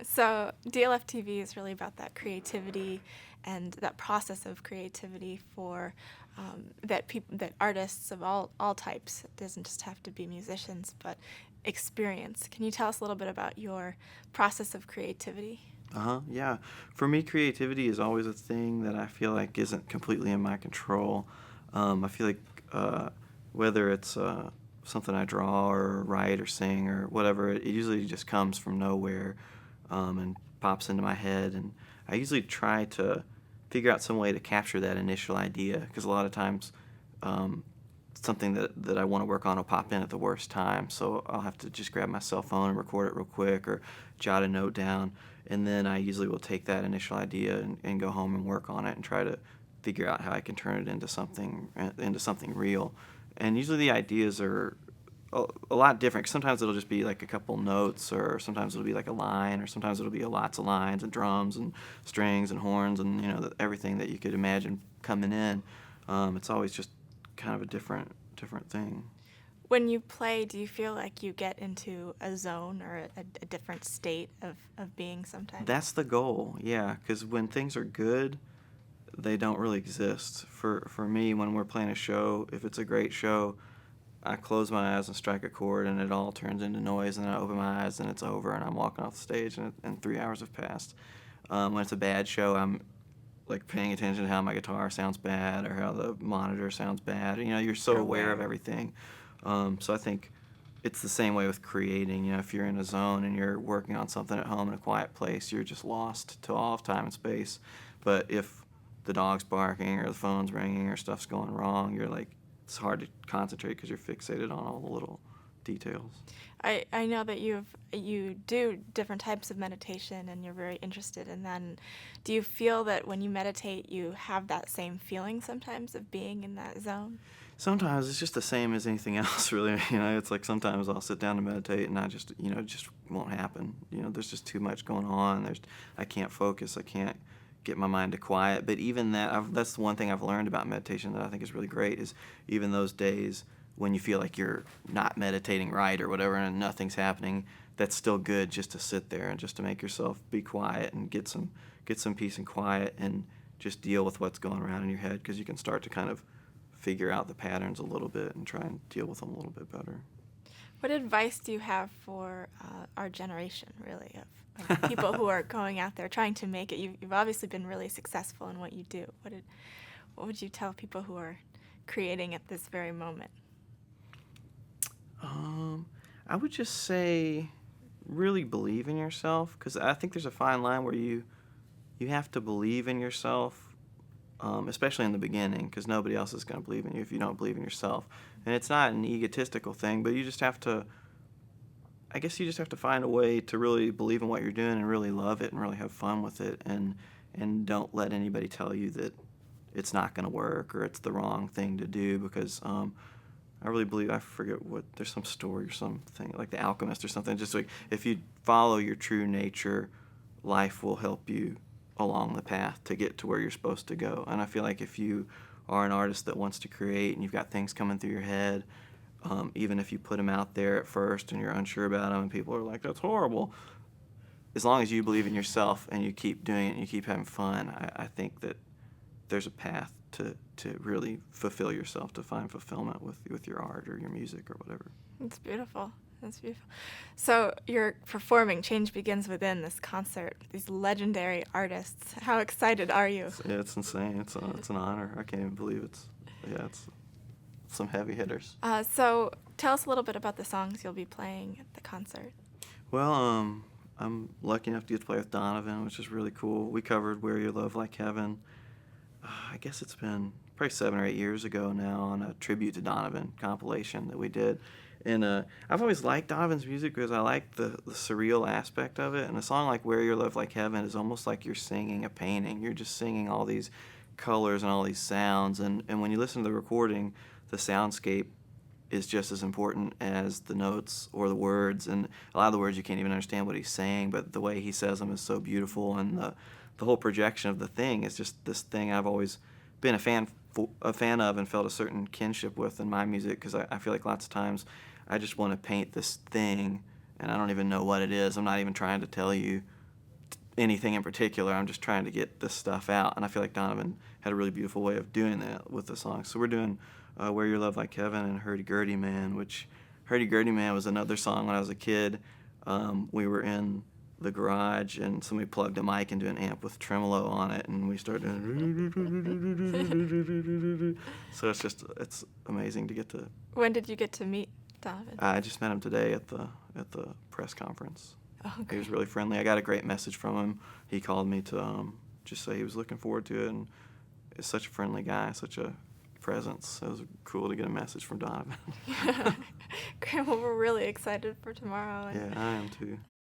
So DLF-TV is really about that creativity and that process of creativity for that artists of all types. It doesn't just have to be musicians, but experience. Can you tell us a little bit about your process of creativity? Uh-huh, yeah. For me, creativity is always a thing that I feel like isn't completely in my control. I feel like whether it's something I draw or write or sing or whatever, it usually just comes from nowhere and pops into my head. And I usually try to figure out some way to capture that initial idea because a lot of times um, something that I want to work on will pop in at the worst time. So I'll have to just grab my cell phone and record it real quick or jot a note down. And then I usually will take that initial idea and go home and work on it and try to figure out how I can turn it into something real. And usually the ideas are a lot different. Sometimes it'll just be like a couple notes, or sometimes it'll be like a line, or sometimes it'll be lots of lines and drums and strings and horns and everything that you could imagine coming in. It's always just kind of a different thing. When you play, do you feel like you get into a zone or a different state of being sometimes? That's the goal, yeah. Because when things are good, they don't really exist. For me, when we're playing a show, if it's a great show, I close my eyes and strike a chord, and it all turns into noise. And then I open my eyes, and it's over, and I'm walking off the stage, and 3 hours have passed. When it's a bad show, I'm like paying attention to how my guitar sounds bad or how the monitor sounds bad. You're so You're aware of aware. everything. So I think it's the same way with creating. If you're in a zone and you're working on something at home in a quiet place, you're just lost to all of time and space. But if the dog's barking or the phone's ringing or stuff's going wrong, you're like, it's hard to concentrate because you're fixated on all the little details. I know that you do different types of meditation and you're very interested in that. And do you feel that when you meditate you have that same feeling sometimes of being in that zone? Sometimes it's just the same as anything else, really. It's like sometimes I'll sit down to meditate and it just won't happen. There's just too much going on. I can't focus. I can't get my mind to quiet. But even that's the one thing I've learned about meditation that I think is really great is even those days when you feel like you're not meditating right or whatever and nothing's happening, that's still good just to sit there and just to make yourself be quiet and get some peace and quiet and just deal with what's going around in your head because you can start to kind of figure out the patterns a little bit and try and deal with them a little bit better. What advice do you have for our generation, really, of people who are going out there trying to make it? You've obviously been really successful in what you do. What would you tell people who are creating at this very moment? I would just say really believe in yourself because I think there's a fine line where you have to believe in yourself, especially in the beginning, because nobody else is going to believe in you if you don't believe in yourself. And it's not an egotistical thing, but you just have to, I guess you just have to find a way to really believe in what you're doing and really love it and really have fun with it and don't let anybody tell you that it's not going to work or it's the wrong thing to do because I really believe, I forget there's some story or something, like The Alchemist or something, just like if you follow your true nature, life will help you along the path to get to where you're supposed to go. And I feel like if you are an artist that wants to create and you've got things coming through your head, even if you put them out there at first and you're unsure about them and people are like, that's horrible, as long as you believe in yourself and you keep doing it and you keep having fun, I think that there's a path to really fulfill yourself, to find fulfillment with your art or your music or whatever. It's beautiful. That's beautiful. So you're performing Change Begins Within, this concert, these legendary artists. How excited are you? It's insane. It's an honor. I can't even believe it's some heavy hitters. So tell us a little bit about the songs you'll be playing at the concert. Well, I'm lucky enough to get to play with Donovan, which is really cool. We covered Where Your Love Like Heaven. I guess it's been probably 7 or 8 years ago now on a tribute to Donovan compilation that we did. And I've always liked Donovan's music because I like the surreal aspect of it. And a song like Where Your Love Like Heaven is almost like you're singing a painting. You're just singing all these colors and all these sounds. And when you listen to the recording, the soundscape is just as important as the notes or the words. And a lot of the words you can't even understand what he's saying, but the way he says them is so beautiful. And the whole projection of the thing is just this thing I've always been a fan of and felt a certain kinship with in my music because I feel like lots of times I just want to paint this thing and I don't even know what it is. I'm not even trying to tell you anything in particular. I'm just trying to get this stuff out, and I feel like Donovan had a really beautiful way of doing that with the song. So we're doing Wear Your Love Like Heaven and Hurdy Gurdy Man, which Hurdy Gurdy Man was another song when I was a kid. We were in the garage, and somebody plugged a mic into an amp with tremolo on it, and we started doing so it's amazing to get to. When did you get to meet Donovan? I just met him today at the press conference. Oh, He great. was really friendly. I got a great message from him. He called me to just say he was looking forward to it, and is such a friendly guy, such a presence. It was cool to get a message from Donovan. Great. Well, we're really excited for tomorrow. Yeah, I am too.